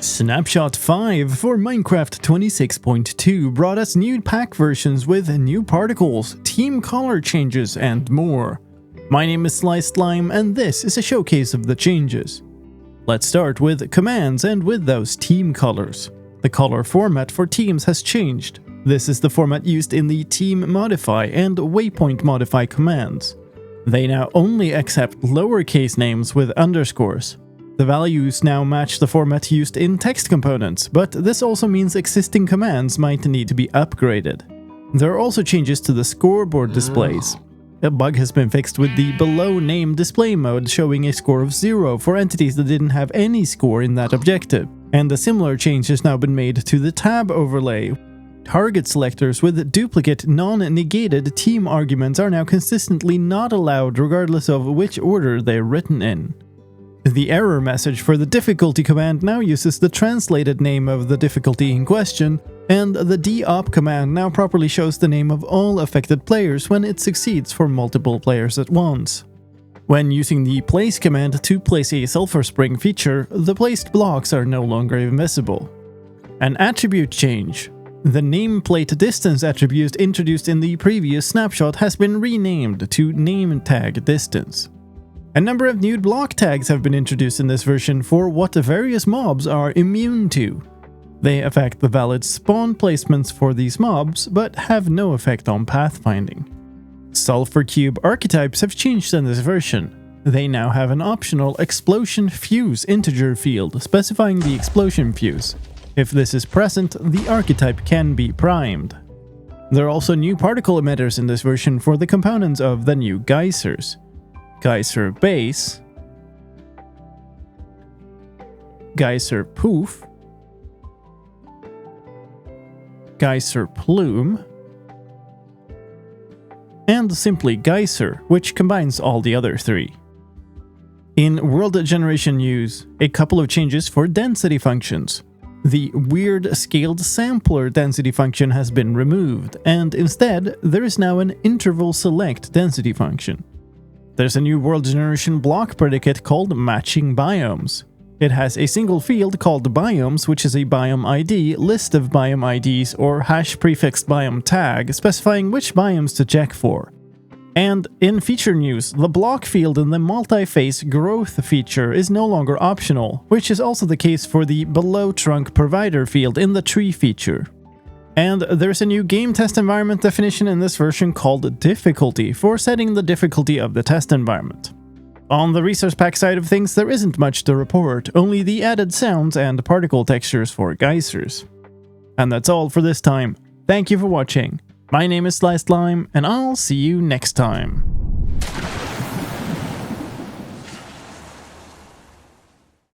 Snapshot 5 for Minecraft 26.2 brought us new pack versions with new particles, team color changes, and more. My name is Sliced Lime, and this is a showcase of the changes. Let's start with commands and with those team colors. The color format for teams has changed. This is the format used in the Team Modify and Waypoint Modify commands. They now only accept lowercase names with underscores. The values now match the format used in text components, but this also means existing commands might need to be upgraded. There are also changes to the scoreboard displays. A bug has been fixed with the below name display mode showing a score of 0 for entities that didn't have any score in that objective, and a similar change has now been made to the tab overlay. Target selectors with duplicate, non-negated team arguments are now consistently not allowed regardless of which order they're written in. The error message for the difficulty command now uses the translated name of the difficulty in question, and the DOP command now properly shows the name of all affected players when it succeeds for multiple players at once. When using the place command to place a Sulfur spring feature, the placed blocks are no longer invisible. An attribute change. The nameplate distance attribute introduced in the previous snapshot has been renamed to name tag distance. A number of new block tags have been introduced in this version for what various mobs are immune to. They affect the valid spawn placements for these mobs, but have no effect on pathfinding. Sulfur cube archetypes have changed in this version. They now have an optional explosion fuse integer field specifying the explosion fuse. If this is present, the archetype can be primed. There are also new particle emitters in this version for the components of the new geysers. Geyser base, geyser poof, geyser plume, and simply geyser, which combines all the other three. In world generation news, a couple of changes for density functions. The weird scaled sampler density function has been removed, and instead there is now an interval select density function. There's a new world generation block predicate called matching biomes. It has a single field called biomes, which is a biome ID, list of biome IDs, or hash prefixed biome tag specifying which biomes to check for. And in feature news, the block field in the multi-phase growth feature is no longer optional, which is also the case for the below trunk provider field in the tree feature. And there's a new game test environment definition in this version called difficulty for setting the difficulty of the test environment. On the resource pack side of things, there isn't much to report, only the added sounds and particle textures for geysers. And that's all for this time. Thank you for watching. My name is Sliced Lime, and I'll see you next time.